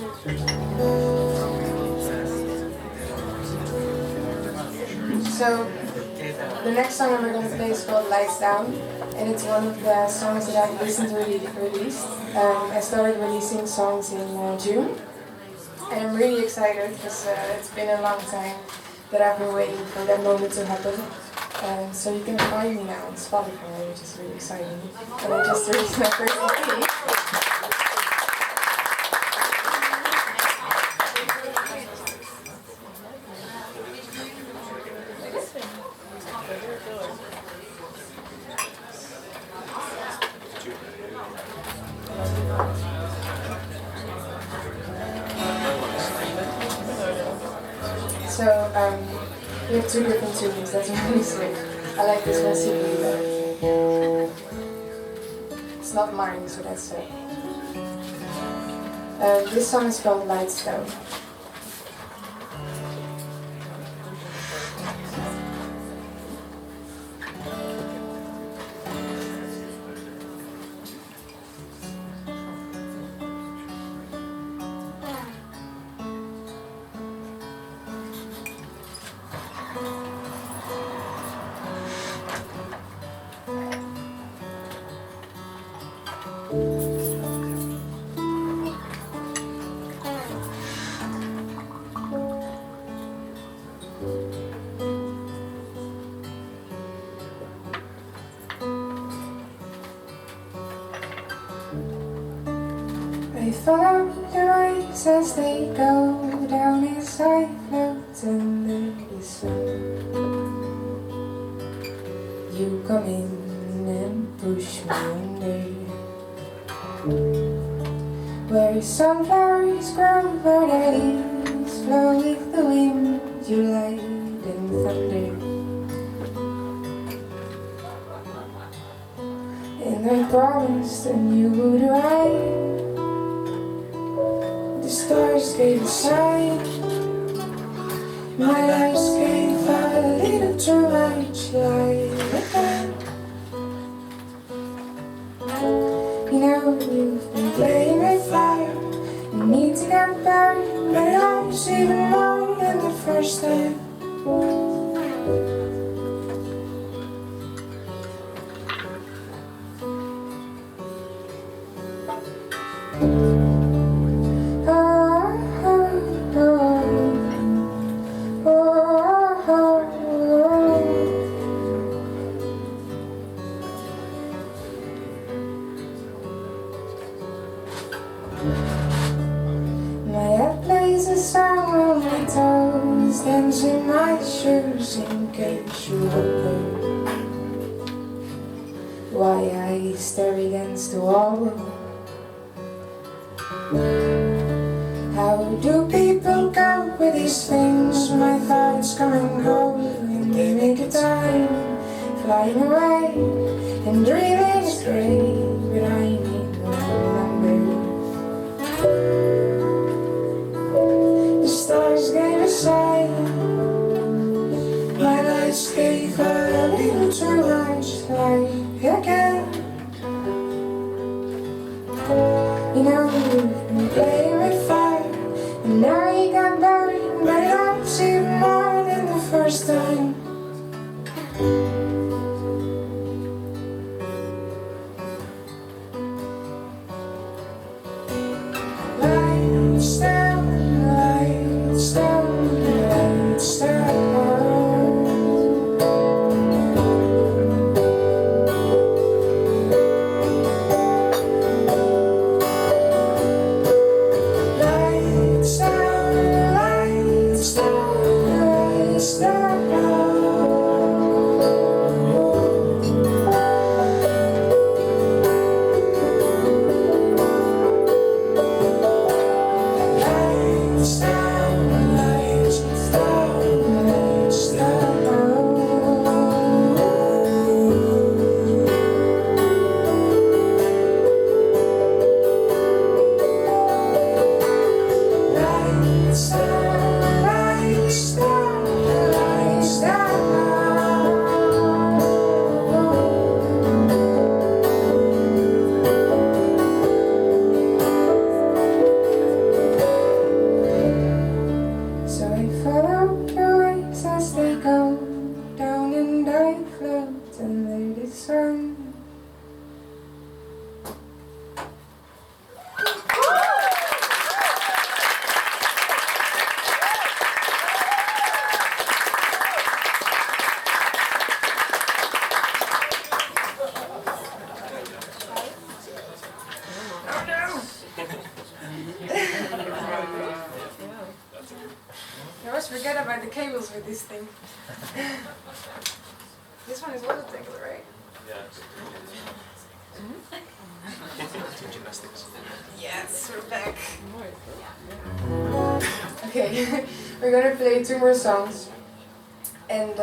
So the next song I'm going to play is called Lights Down, and it's one of the songs that I've recently released. I started releasing songs in June, and I'm really excited because it's been a long time that I've been waiting for that moment to happen. So you can find me now on Spotify, which is really exciting. And I just released my first EP. So we have two different tunes, that's really sweet. I like this one secretly better. It's not mine, so that's it. This song is called Lights Down. I follow the rays as they go down as I float under the sun. You come in and push me under, where sunflowers grow, where the leaves flow with the wind. You light and thunder, and I promised and you would arrive. The stars gave a sign, my eyes gave a little too much light again. You know you've been playing with fire, you need to get burned, but it always even more than the first time. My head plays a song on my toes, dancing my shoes in case you wonder why I stare against the wall. How do people cope with these things? My thoughts come and go, and they make a time flying away, and dreaming is great, but I need one number. The stars gave a sign, my lights gave a little too much light again. You know you've been playing with fire, and now you got burned, but it hurts even more than the first time. forget about the cables with this thing. This one is water tangle, right? Yeah. Gymnastics. Yes, we're back. Okay, we're gonna play 2 more songs. And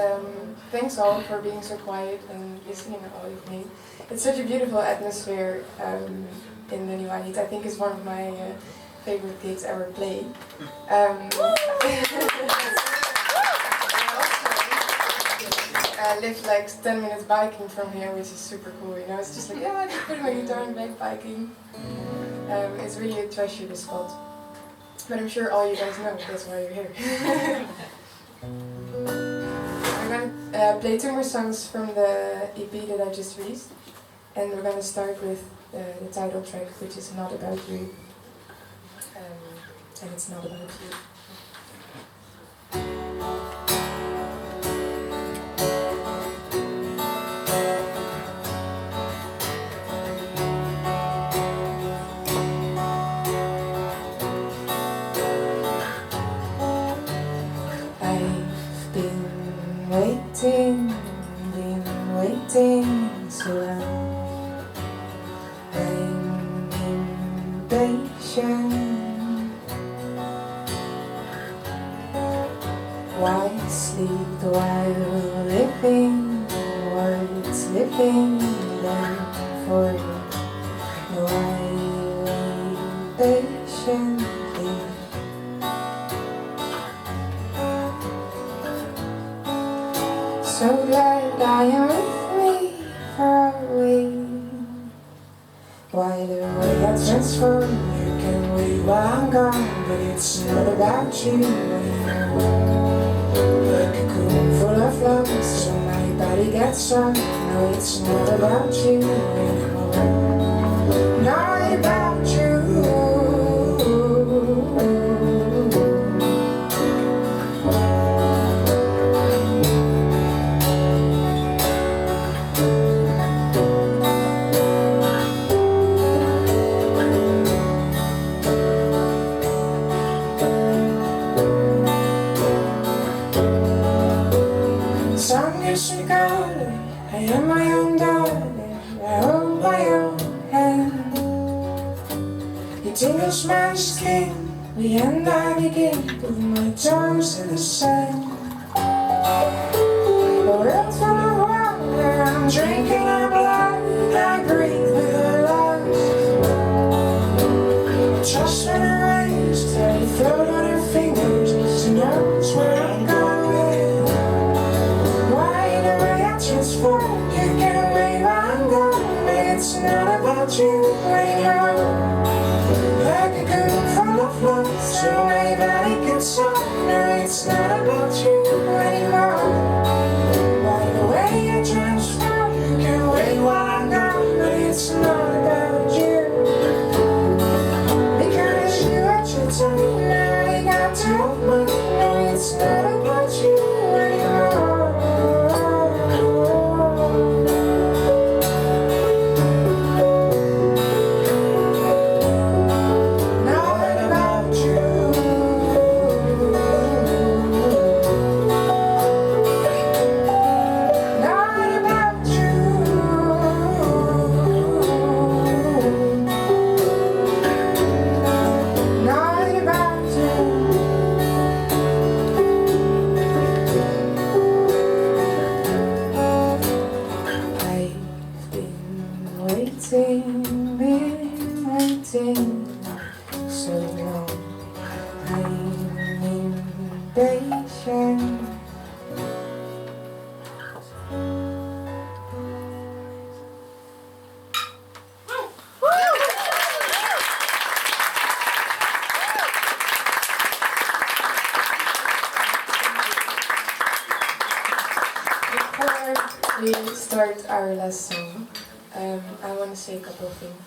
thanks all for being so quiet and listening all evening. It's such a beautiful atmosphere in the Nieuwe Anita. I think it's one of my favorite gigs I ever played. I live like 10 minutes biking from here, which is super cool. You know, it's just like, yeah, I just put my guitar and back biking. It's really a treasure, this spot. But I'm sure all you guys know, that's why you're here. I'm gonna play 2 more songs from the EP that I just released. And we're gonna start with the title track, which is Not About You. And it's not about you. Been waiting so long. I'm impatient. Why sleep while living? What's living then for you? Why wait patiently? So glad I am with me far away. Why the way I transform, you can wait while I'm gone, but it's not about you anymore. Like a cocoon full of love, so my body gets on. No, it's not about you anymore. Not about you. I am my own darling, I hold my own hand. You tingles my skin, the end I begin, with my toes in the sand. A world full of water, I'm drinking her blood, I breathe with her lungs. Trust when I raise, till you float on her fingers, she knows where I'm going. You can wait while I'm gone, but it's not about you anymore. Like a cocoon full of love, so my body gets on. No, it's not about you anymore. By the way you transform, you can wait while I'm gone, but it's not about you. Because you at your time, now I got to hold mine. No, it's not about you anymore. Been waiting so long. I'm impatient. Before we start our last song, I want to say a couple of things.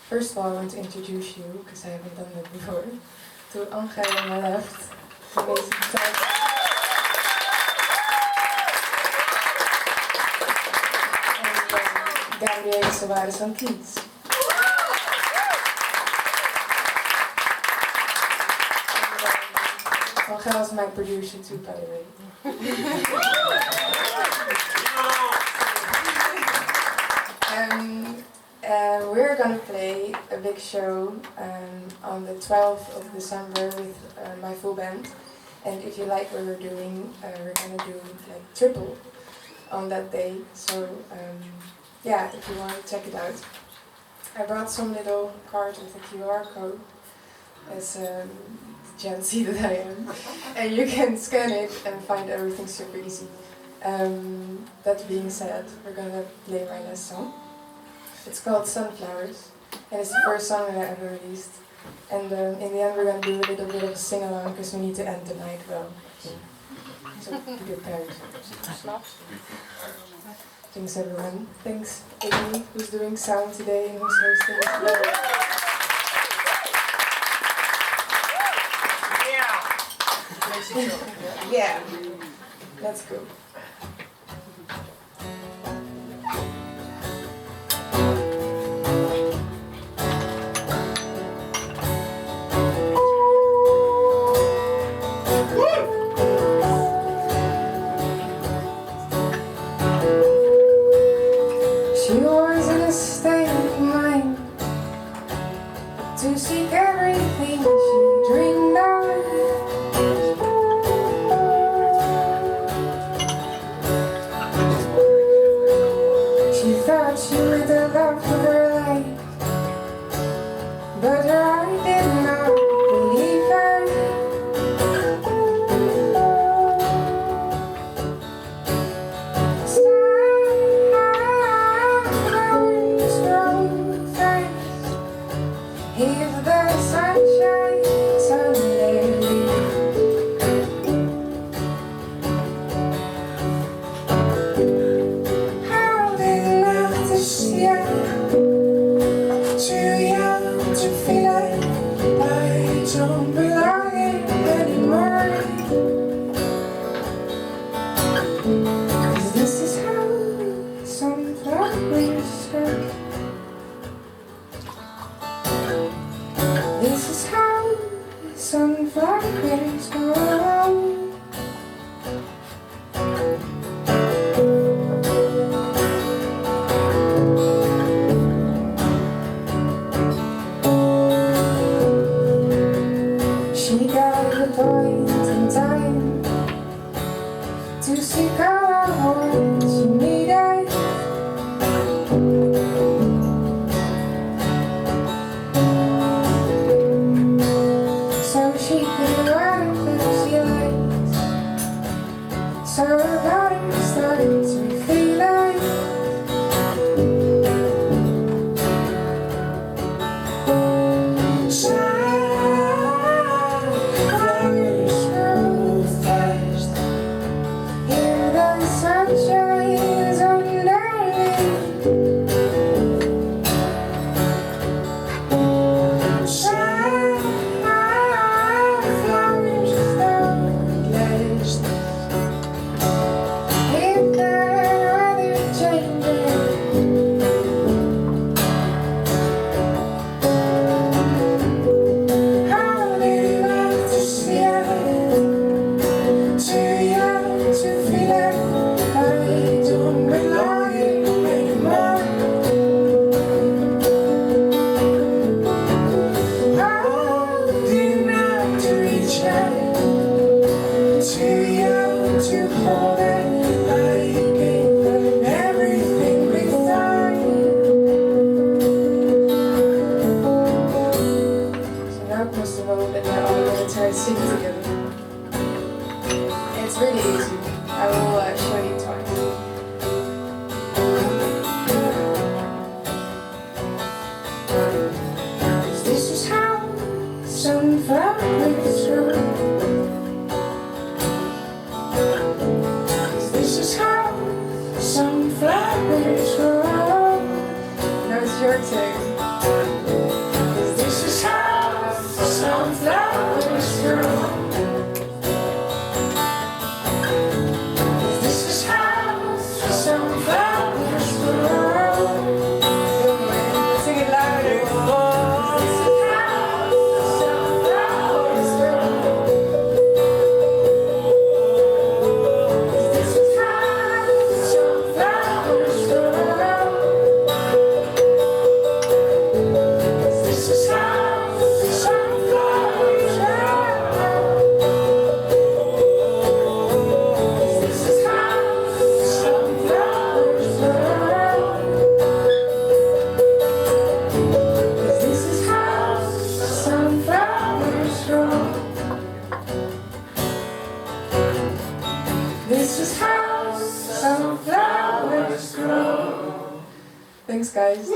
First of all, I want to introduce you, because I haven't done that before, to Gei't on my left, the amazing guitar. And Gabriele Soares on keys. Van Gaal is my producer too, by the way. We're gonna play a big show on the 12th of December with my full band. And if you like what we're doing, we're gonna do like triple on that day. So yeah, if you want to check it out. I brought some little cards with a QR code, as Gen Z that I am, and you can scan it and find everything super easy. That being said, we're gonna play my last song. It's called Sunflowers, and it's the first song that I ever released. And in the end, we're gonna do a little bit of a sing-along because we need to end the night well. So be prepared. Thanks everyone. Thanks Amy, who's doing sound today and who's hosting this video. Yeah. Let's go. She was in a state of mind to seek everything she dreamed of. She thought she was the love of her life, but her heart did not believe her. Sunflowers grow fast if the sun shines on them. How they love to see her, too young to feel like I don't belong here anymore. 'Cause this is how sunflowers grow. This is how sunflowers grow. She got a point in time to seek out what she needed. So she could run what she likes. So her body started to feel like sunflowers grow fast if the sun shines on them. Sunflowers don't last if the weather changes. How they love to see her, too young to feel like I don't belong here anymore. Old enough to reach out, too young to hold it. I gave them everything before. So now comes the moment that we're all going to try to sing together. It's really easy. I will show you twice. 'Cause this is how sunflowers grow. 'Cause this is how sunflowers grow. Now it's your turn. 'Cause this is how sunflowers grow. 'Cause this is how sunflowers grow. Sing it louder. This is how sunflowers grow. some flowers grow. Thanks guys.